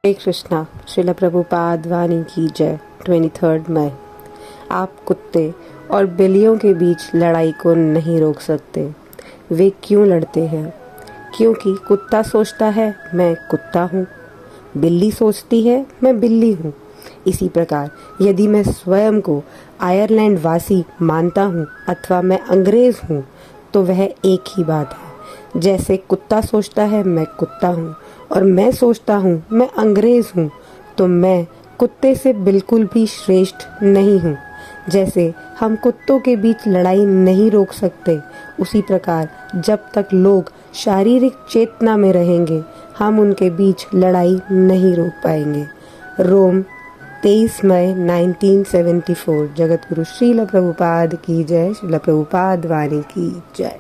हरे कृष्णा। श्रील प्रभुपाद वाणी की जय। 23 मई। आप कुत्ते और बिल्लियों के बीच लड़ाई को नहीं रोक सकते। वे क्यों लड़ते हैं? क्योंकि कुत्ता सोचता है मैं कुत्ता हूँ, बिल्ली सोचती है मैं बिल्ली हूँ। इसी प्रकार यदि मैं स्वयं को आयरलैंड वासी मानता हूँ अथवा मैं अंग्रेज़ हूँ तो वह एक ही बात है। जैसे कुत्ता सोचता है मैं कुत्ता हूँ और मैं सोचता हूँ मैं अंग्रेज़ हूँ, तो मैं कुत्ते से बिल्कुल भी श्रेष्ठ नहीं हूँ। जैसे हम कुत्तों के बीच लड़ाई नहीं रोक सकते, उसी प्रकार जब तक लोग शारीरिक चेतना में रहेंगे हम उनके बीच लड़ाई नहीं रोक पाएंगे। रोम 23 मई 1974। जगत गुरु श्रील प्रभुपाद की जय। श्रील प्रभुपाद वाणी की जय।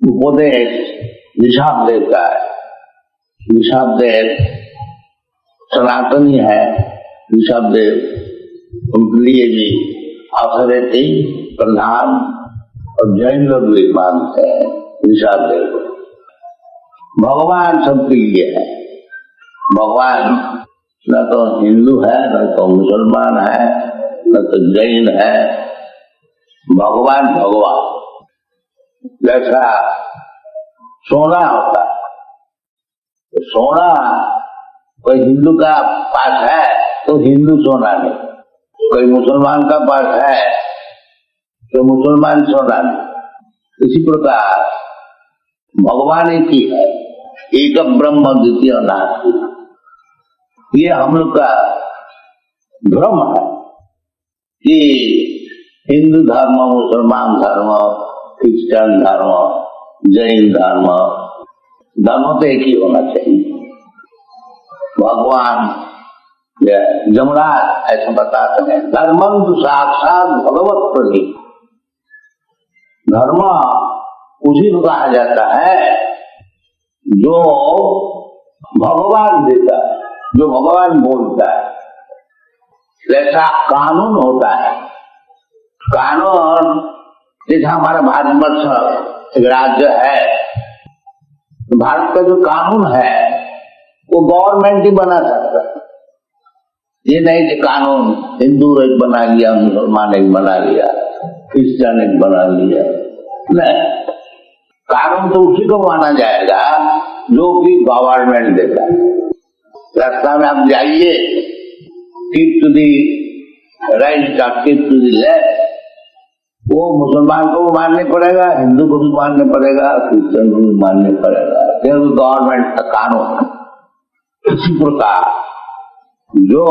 उपदेश निशाब्देव का है। निशाब्देव सनातनी है। निशाब्देव उनके लिए भी अथॉरिटी प्रधान और जैन लोग भी मानते हैं निशाब्देव को। भगवान सबके लिए है। भगवान न तो हिंदू है, न तो मुसलमान है, न तो जैन है। भगवान भगवान जैसा सोना होता है, तो सोना कोई हिंदू का पास है तो हिंदू सोना नहीं, कोई मुसलमान का पास है तो मुसलमान सोना नहीं। इसी प्रकार भगवान एक ही है, एक ब्रह्म द्वितीय नास्ति। ये हम लोग का भ्रम है कि हिंदू धर्म, मुसलमान धर्म, क्रिश्चियन धर्म, जैन धर्म तो एक ही होना चाहिए। भगवान जमराज ऐसा बताते हैं, धर्मं तो साक्षात भगवत प्रति। धर्म उसी को कहा जाता है जो भगवान देता है, जो भगवान बोलता है। जैसा कानून होता है, कानून जैसे हमारा भारतवर्ष एक राज्य है, तो भारत का जो कानून है वो गवर्नमेंट ही बना सकता है। ये नहीं कि कानून हिंदू एक बना लिया, मुसलमान एक बना लिया, क्रिश्चियन एक बना लिया। नहीं, कानून तो उसी को माना जाएगा जो कि गवर्नमेंट देता है। रास्ता में आप जाइए, कीप टू दी राइट और कीप टू दी लेफ्ट, वो मुसलमान को भी मानने पड़ेगा, हिंदू को भी मानने पड़ेगा, क्रिश्चियन को भी मानने पड़ेगा। ये गवर्नमेंट का कानून। इसी प्रकार जो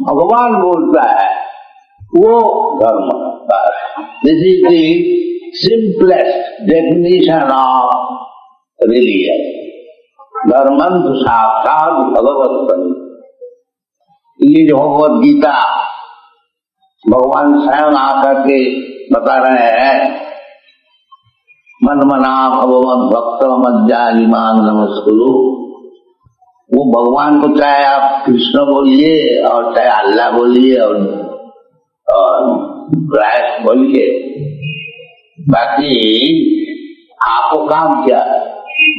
भगवान बोलता है वो धर्म होता है। This is the simplest definition of religion. धर्मं तो साक्षात भगवत प्रति। ये जो भगवत गीता भगवान स्वयं आकर के बता रहे हैं, मन मना भगवत भक्त मज्जालिमान नमस्कुरु। वो भगवान को चाहे आप कृष्ण बोलिए और चाहे अल्लाह बोलिए और क्राइस्ट बोलिए, बाकी आपको काम क्या है?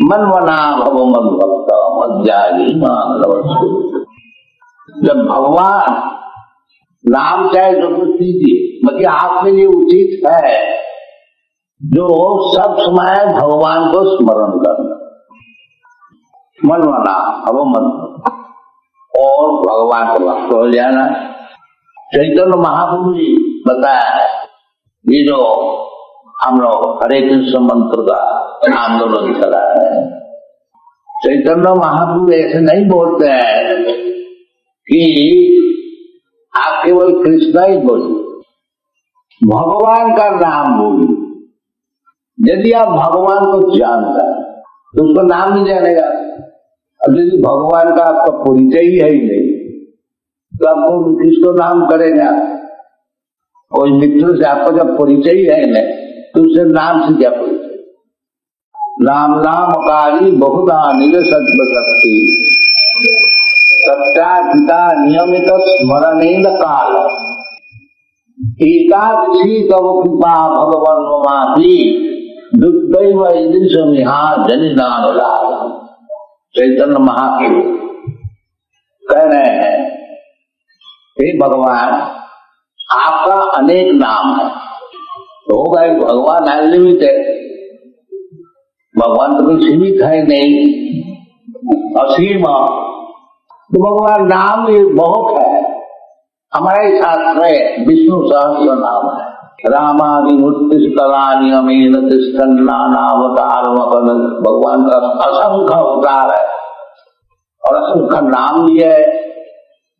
मन मना भगवत भक्त मज्जालिमान नमस्कुरु। जब भगवान नाम चाहे जो कुछ दीजिए, मतलब आपके लिए उचित है जो सब समय भगवान को स्मरण करना। मन मना अब मन और भगवान को भक्त हो जाना। चैतन्य महाप्रभु जी बताया है, ये जो हम लोग हरे कृष्ण मंत्र का आंदोलन चला है, चैतन्य महाप्रभु ऐसे नहीं बोलते हैं कि आप केवल कृष्ण ही बोलिए, भगवान का नाम बोलिए। यदि आप भगवान को जानता है तो उसका नाम नहीं जानेगा। अब यदि भगवान का आपका परिचय ही है ही नहीं तो आपको किसको नाम करेगा? और मित्र से आपका जब परिचय ही है नहीं तो उससे नाम से क्या परिचय? नाम नामकारी बहुधा निज सत्य सत्याचिता नियमित स्मरणेन काल एकादशी तव कृपा भगवन माती दुर्दैव ईदृशमिहा जनिनानुरागम्। चैतन्य महाप्रभु कह रहे हैं, हे भगवान, आपका अनेक नाम है। तो होगा भगवान अनलिमिटेड, भगवान तो कोई सीमित है नहीं, असीम। तो भगवान नाम ये बहुत है। हमारे शास्त्र में विष्णु सहस्र नाम है। रामादि उत्तिष्ठलानि अमीन तिष्ठन्ना नामकार मकन। भगवान का असंख्य अवतार है और असंख्य नाम भी है।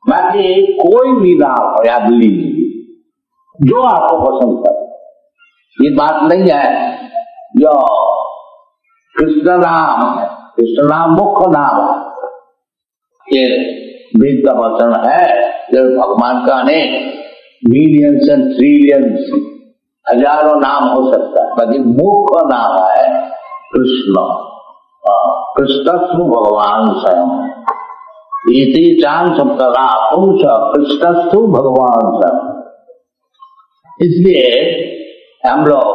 बाकी कोई भी नाम याद लीजिए जो आपको पसंद करे। ये बात नहीं है जो कृष्ण नाम है, कृष्ण नाम मुख्य नाम है, ये वेद का वचन है। जब भगवान का अनेक मिलियंस एंड ट्रिलियंस हजारों नाम हो सकता है, बाकी मुख्य नाम है कृष्ण। कृष्णस्तु भगवान स्वयं इति चांद सप्तरा पुंस कृष्णस्तु भगवान स्वयं। इसलिए हम लोग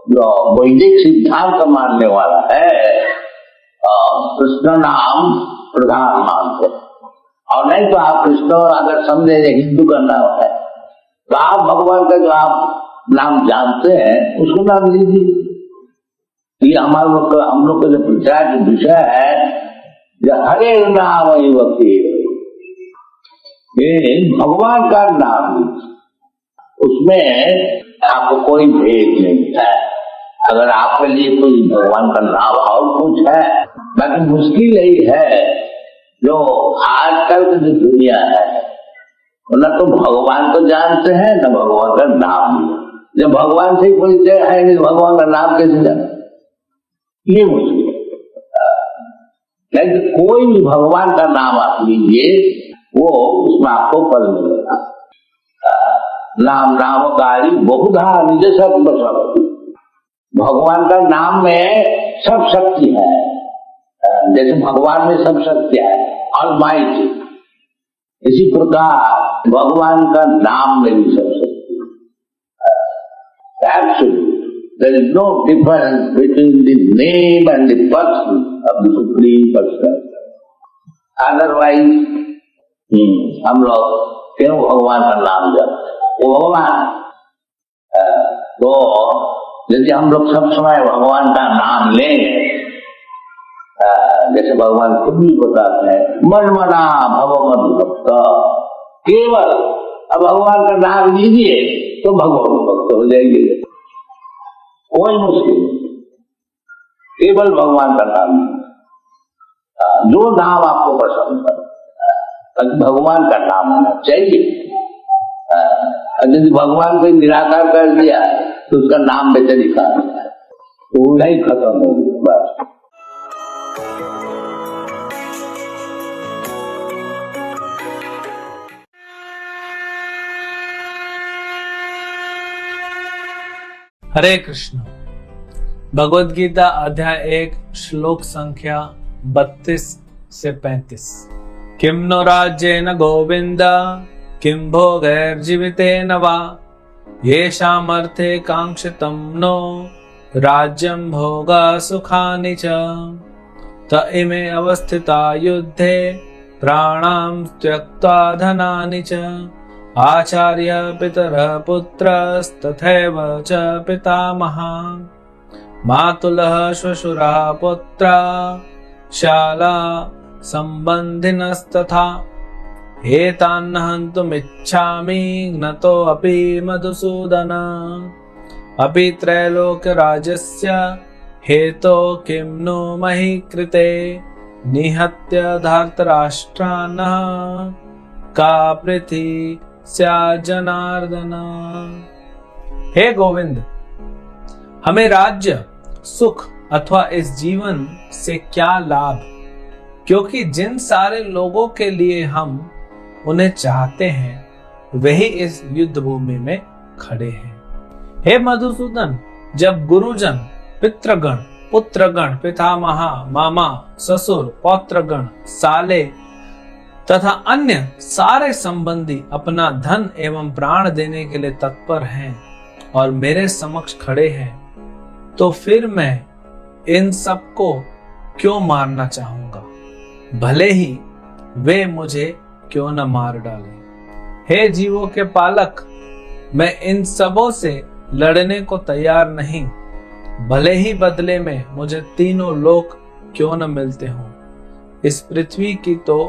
जो वैदिक सिद्धांत मानने वाला है कृष्ण नाम प्रधान मानते, और नहीं तो आप कृष्ण अगर समझे हिंदू का नाम है तो आप भगवान का जो आप नाम जानते हैं उसको नाम लीजिए। ये हम लोग का जो प्रचार का विषय है, जो हरे नाम वही ये भगवान का नाम लीजिए, उसमें आपको कोई भेद नहीं है। अगर आपके लिए कोई भगवान का नाम और कुछ है, बाकी मुश्किल यही है जो आजकल की जो दुनिया है न तो भगवान को जानते हैं न भगवान का नाम। जब भगवान से कोई है नहीं, भगवान का नाम कैसे जाने, ये मुश्किल है। लेकिन कोई भी भगवान का नाम आप लीजिए, वो उसमें आपको फल मिलेगा। नाम नामकारी बहुधा निज सब बसवती। भगवान का नाम में सब शक्ति है। जैसे भगवान में सब शक्ति है, ऑलमाइटी, इसी प्रकार भगवान का नाम में भी सब शक्ति है। Absolute, there is no difference between the name and the person of the supreme person. Otherwise हम लोग क्यों भगवान का नाम जपते? वो भगवान तो यदि हम लोग सब समय भगवान का नाम लेंगे, जैसे भगवान खुद भी बताते हैं, मन मना भव मद भक्त। केवल अब भगवान का नाम लीजिए तो भगवान भक्त हो जाएंगे, कोई मुश्किल नहीं। केवल भगवान का नाम, जो नाम आपको पसंद है भगवान का नाम होना चाहिए। यदि भगवान को निराकार कर दिया तो उसका नाम बेचारी खा तो नहीं खत्म हो गया बस। हरे कृष्ण। भगवद गीता अध्याय 1 श्लोक संख्या 32 से 35। किम नो राज्येन गोविंद किम भोगैर्जीवितेन वा येषामर्थे कांक्षितं नो राज्यं भोगा सुखानि च त इमे अवस्थिता युद्धे प्राणां त्यक्त्वा धनानि च आचार्य पितरः पुत्रस्तथैव च पितामहः मातुलः श्वशुरः पुत्रः शाला सम्बन्धिनस्तथा एतान् हन्तुमिच्छामि ज्ञतोऽपि मधुसूदन अपि त्रैलोक्यराज्यस्य हेतो किं नो महि कृते निहत्य धार्तराष्ट्रान्नः का पृथि स्या जनार्दन। हे गोविंद, हमें राज्य सुख अथवा इस जीवन से क्या लाभ, क्योंकि जिन सारे लोगों के लिए हम उन्हें चाहते हैं वही इस युद्ध भूमि में खड़े हैं। हे मधुसूदन, जब गुरुजन, पितृगण, पुत्रगण, पितामह, मामा, ससुर, पौत्रगण, साले तथा अन्य सारे संबंधी अपना धन एवं प्राण देने के लिए तत्पर हैं और मेरे समक्ष खड़े हैं, तो फिर मैं इन सबको क्यों मारना चाहूंगा, भले ही वे मुझे क्यों न मार डालें। हे जीवों के पालक, मैं इन सबों से लड़ने को तैयार नहीं, भले ही बदले में मुझे तीनों लोक क्यों न मिलते हों। इस पृथ्वी की तो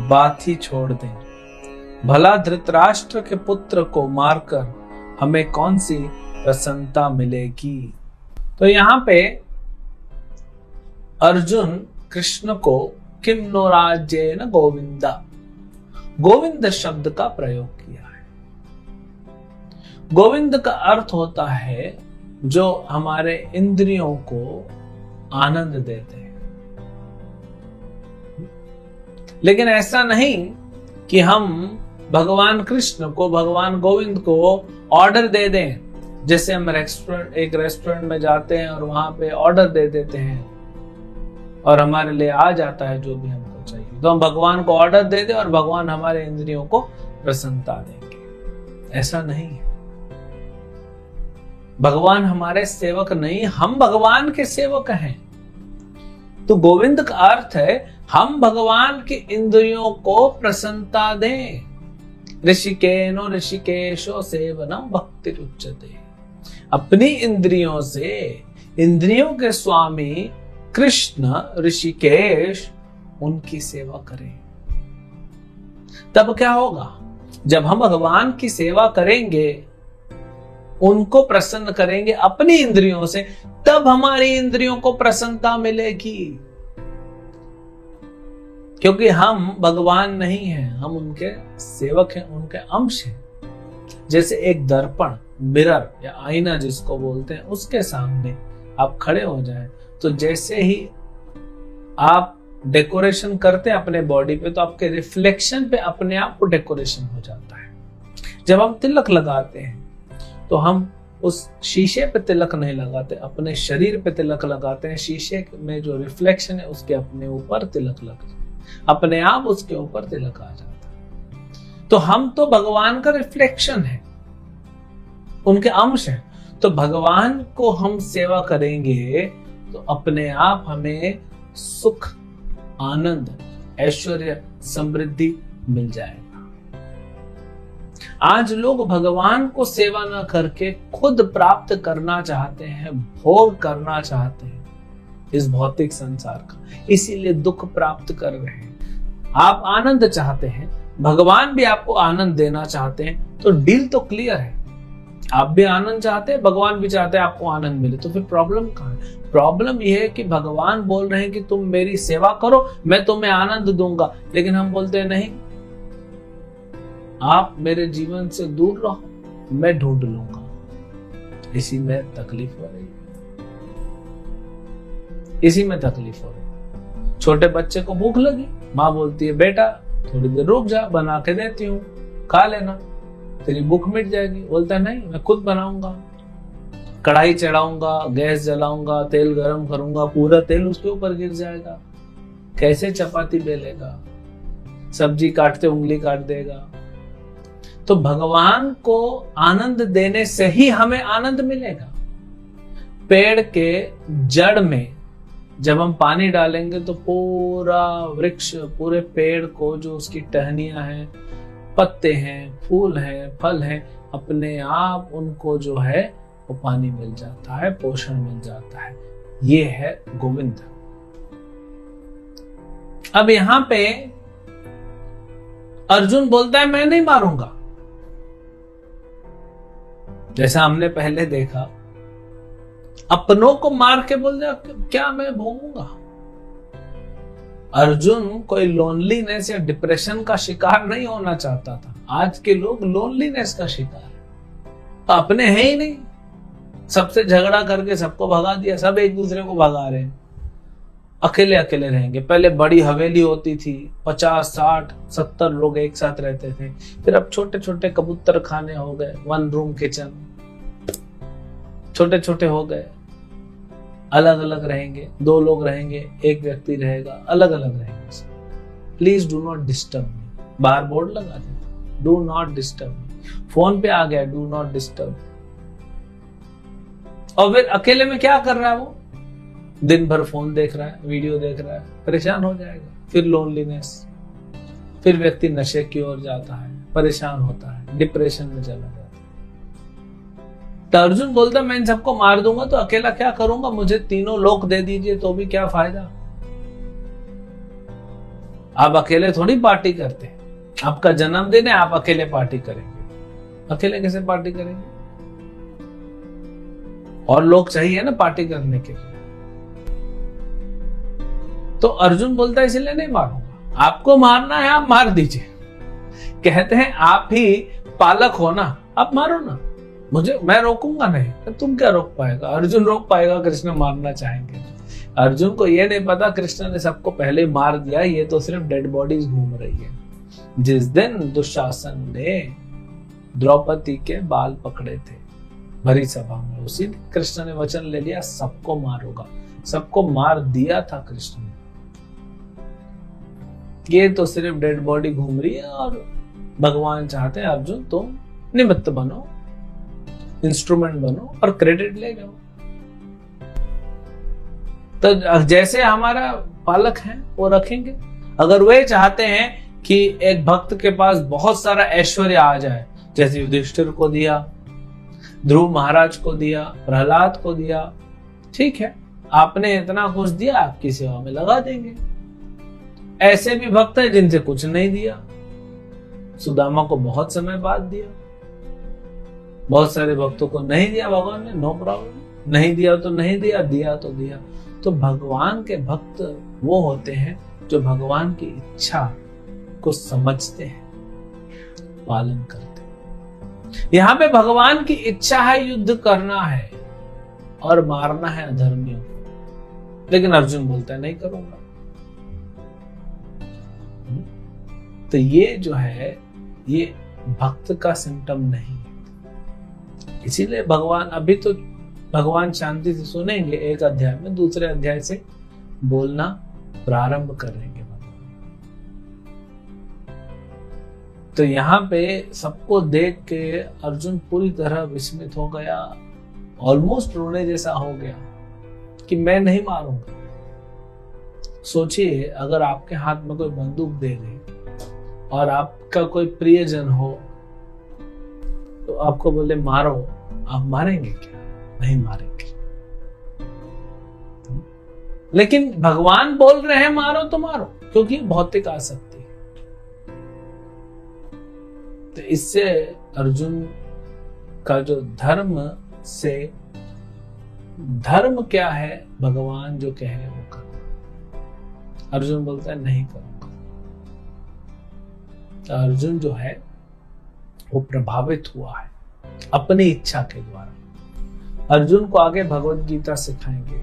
बात ही छोड़ दें, भला धृतराष्ट्र के पुत्र को मारकर हमें कौन सी प्रसन्नता मिलेगी। तो यहां पे अर्जुन कृष्ण को किम नो राज्येन गोविंदा, गोविंद शब्द का प्रयोग किया है। गोविंद का अर्थ होता है जो हमारे इंद्रियों को आनंद देते हैं। लेकिन ऐसा नहीं कि हम भगवान कृष्ण को, भगवान गोविंद को ऑर्डर दे दें। जैसे हम एक रेस्टोरेंट में जाते हैं और वहां पे ऑर्डर दे देते हैं और हमारे लिए आ जाता है जो भी हमको चाहिए, तो हम भगवान को ऑर्डर दे दें और भगवान हमारे इंद्रियों को प्रसन्नता देंगे। ऐसा नहीं है। भगवान हमारे सेवक नहीं, हम भगवान के सेवक हैं। तो गोविंद का अर्थ है हम भगवान की इंद्रियों को प्रसन्नता दें। ऋषिकेनो ऋषिकेशो सेवनम भक्ति उच्चते। अपनी इंद्रियों से, इंद्रियों के स्वामी कृष्ण ऋषिकेश, उनकी सेवा करें। तब क्या होगा? जब हम भगवान की सेवा करेंगे, उनको प्रसन्न करेंगे अपनी इंद्रियों से, तब हमारी इंद्रियों को प्रसन्नता मिलेगी। क्योंकि हम भगवान नहीं हैं, हम उनके सेवक हैं, उनके अंश हैं। जैसे एक दर्पण, मिरर या आईना जिसको बोलते हैं, उसके सामने आप खड़े हो जाएं, तो जैसे ही आप डेकोरेशन करते हैं अपने बॉडी पे, तो आपके रिफ्लेक्शन पे अपने आप को डेकोरेशन हो जाता है। जब हम तिलक लगाते हैं तो हम उस शीशे पे तिलक नहीं लगाते, अपने शरीर पे तिलक लगाते हैं। शीशे में जो रिफ्लेक्शन है उसके अपने ऊपर तिलक लगता है, अपने आप उसके ऊपर तिलक आ जाता है। तो हम तो भगवान का रिफ्लेक्शन है, उनके अंश हैं। तो भगवान को हम सेवा करेंगे तो अपने आप हमें सुख, आनंद, ऐश्वर्य, समृद्धि मिल जाएगा। आज लोग भगवान को सेवा न करके खुद प्राप्त करना चाहते हैं, भोग करना चाहते हैं इस भौतिक संसार का, इसीलिए दुख प्राप्त कर रहे हैं। आप आनंद चाहते हैं, भगवान भी आपको आनंद देना चाहते हैं, तो डील तो क्लियर है। आप भी आनंद चाहते हैं, भगवान भी चाहते हैं आपको आनंद मिले, तो फिर प्रॉब्लम कहां है? प्रॉब्लम यह है कि भगवान बोल रहे हैं कि तुम मेरी सेवा करो, मैं तुम्हें आनंद दूंगा, लेकिन हम बोलते हैं नहीं, आप मेरे जीवन से दूर रहो, मैं ढूंढ लूंगा। इसी में तकलीफ हो रही है, इसी में तकलीफ हो रही है। छोटे बच्चे को भूख लगी, माँ बोलती है बेटा थोड़ी देर रुक जा, बना के देती हूँ, खा लेना, तेरी भूख मिट जाएगी। बोलता है नहीं, मैं खुद बनाऊंगा, कढ़ाई चढ़ाऊंगा, गैस जलाऊंगा, तेल गरम करूंगा, पूरा तेल उसके ऊपर गिर जाएगा, कैसे चपाती बेलेगा, सब्जी काटते उंगली काट देगा। तो भगवान को आनंद देने से ही हमें आनंद मिलेगा। पेड़ के जड़ में जब हम पानी डालेंगे तो पूरा वृक्ष, पूरे पेड़ को जो उसकी टहनियां हैं, पत्ते हैं, फूल हैं, फल हैं, अपने आप उनको जो है वो पानी मिल जाता है, पोषण मिल जाता है। ये है गोविंद। अब यहां पे अर्जुन बोलता है मैं नहीं मारूंगा। जैसा हमने पहले देखा, अपनों को मार के बोल दिया क्या मैं भोगूंगा। अर्जुन कोई लोनलीनेस या डिप्रेशन का शिकार नहीं होना चाहता था। आज के लोग लोनलीनेस का शिकार है, तो अपने हैं ही नहीं, सबसे झगड़ा करके सबको भगा दिया, सब एक दूसरे को भगा रहे हैं, अकेले अकेले रहेंगे। पहले बड़ी हवेली होती थी, 50, 60, 70 लोग एक साथ रहते थे। फिर अब छोटे छोटे कबूतर खाने हो गए, 1 रूम किचन, छोटे छोटे हो गए, अलग अलग रहेंगे, 2 लोग रहेंगे, 1 व्यक्ति रहेगा, अलग अलग रहेंगे। Please do not disturb me, बाहर बोर्ड लगा दे, do not disturb me. Phone पे आ गया डू नॉट डिस्टर्ब, और फिर अकेले में क्या कर रहा है वो? दिन भर फोन देख रहा है, वीडियो देख रहा है, परेशान हो जाएगा। फिर लोनलीनेस, फिर व्यक्ति नशे की ओर जाता है, परेशान होता है, डिप्रेशन में चला जाता है। तो अर्जुन बोलता मैं इन सबको मार दूंगा तो अकेला क्या करूंगा, मुझे तीनों लोक दे दीजिए तो भी क्या फायदा। आप अकेले थोड़ी पार्टी करते हैं, आपका जन्मदिन है, आप अकेले पार्टी करेंगे? अकेले कैसे पार्टी करेंगे? और लोग चाहिए ना पार्टी करने के लिए। तो अर्जुन बोलता है इसलिए नहीं मारूंगा, आपको मारना है आप मार दीजिए। कहते हैं आप ही पालक हो ना, आप मारो ना, मैं रोकूंगा नहीं। तो तुम क्या रोक पाएगा? अर्जुन रोक पाएगा? कृष्ण मारना चाहेंगे? अर्जुन को यह नहीं पता कृष्ण ने सबको पहले मार दिया, ये तो सिर्फ डेड बॉडीज घूम रही है। जिस दिन दुशासन ने द्रौपदी के बाल पकड़े थे भरी सभा में, उसी दिन कृष्ण ने वचन ले लिया सबको मारूंगा। सबको मार दिया था कृष्ण ने। ये तो सिर्फ डेड बॉडी घूम रही है और भगवान चाहते हैं अर्जुन तुम निमित्त बनो, इंस्ट्रूमेंट बनो और क्रेडिट ले जाओ। तो जैसे हमारा पालक है वो रखेंगे। अगर वे चाहते हैं कि एक भक्त के पास बहुत सारा ऐश्वर्य आ जाए, जैसे युधिष्ठिर को दिया, ध्रुव महाराज को दिया, प्रहलाद को दिया, ठीक है, आपने इतना कुछ दिया, आपकी सेवा में लगा देंगे। ऐसे भी भक्त हैं जिनसे कुछ नहीं दिया। सुदामा को बहुत समय बाद दिया, बहुत सारे भक्तों को नहीं दिया भगवान ने, नो प्रॉब्लम, नहीं दिया तो नहीं दिया, दिया तो दिया। तो भगवान के भक्त वो होते हैं जो भगवान की इच्छा को समझते हैं, पालन करते हैं। यहां पे भगवान की इच्छा है युद्ध करना है और मारना है अधर्मियों को, लेकिन अर्जुन बोलता है नहीं करूंगा। तो ये जो है ये भक्त का सिम्टम नहीं है। इसीलिए भगवान, अभी तो भगवान शांति से सुनेंगे एक अध्याय में, दूसरे अध्याय से बोलना प्रारंभ करेंगे भगवान। तो यहाँ पे सबको देख के अर्जुन पूरी तरह विस्मित हो गया, ऑलमोस्ट रोने जैसा हो गया कि मैं नहीं मारूंगा। सोचिए अगर आपके हाथ में कोई बंदूक दे गई और आपका कोई प्रियजन हो तो आपको बोले मारो, आप मारेंगे क्या? नहीं मारेंगे। लेकिन भगवान बोल रहे हैं मारो तो मारो, क्योंकि भौतिक आसक्ति है। तो इससे अर्जुन का जो धर्म से, धर्म क्या है, भगवान जो कहे वो करो। अर्जुन बोलता है नहीं करूंगा। तो अर्जुन जो है वो प्रभावित हुआ है अपनी इच्छा के द्वारा। अर्जुन को आगे भगवत गीता सिखाएंगे।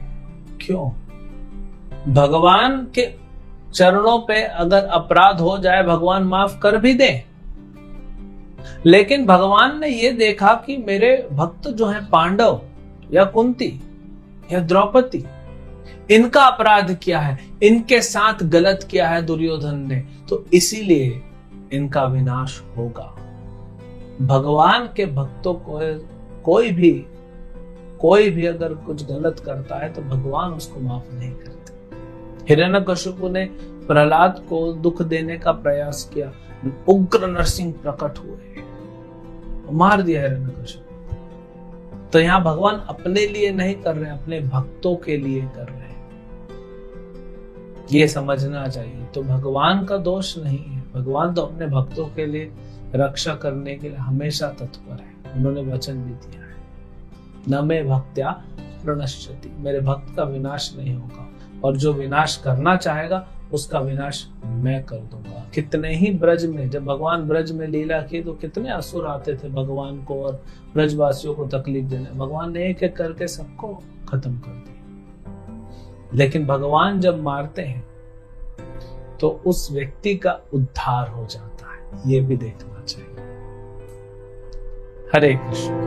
क्यों? भगवान के चरणों पे अगर अपराध हो जाए भगवान माफ कर भी दे, लेकिन भगवान ने ये देखा कि मेरे भक्त जो हैं पांडव या कुंती या द्रौपदी, इनका अपराध किया है, इनके साथ गलत किया है दुर्योधन ने, तो इसीलिए इनका विनाश होगा। भगवान के भक्तों को कोई भी अगर कुछ गलत करता है तो भगवान उसको माफ नहीं करते। हिरण्यकशिपु ने प्रहलाद को दुख देने का प्रयास किया, उग्र नरसिंह प्रकट हुए, मार दिया हिरण्यकशिपु। तो यहां भगवान अपने लिए नहीं कर रहे, अपने भक्तों के लिए कर रहे हैं, ये समझना चाहिए। तो भगवान का दोष नहीं है, भगवान तो अपने भक्तों के लिए रक्षा करने के लिए हमेशा तत्पर है। उन्होंने वचन भी दिया है, न मे भक्त्या प्रणश्यति, मेरे भक्त का विनाश नहीं होगा, और जो विनाश करना चाहेगा उसका विनाश मैं कर दूंगा। कितने ही ब्रज में, जब भगवान ब्रज में लीला की तो कितने असुर आते थे भगवान को और ब्रजवासियों को तकलीफ देने, भगवान ने एक एक करके सबको खत्म कर दिया। लेकिन भगवान जब मारते हैं तो उस व्यक्ति का उद्धार हो जाता है, ये भी देखना चाहिए। हरे कृष्ण।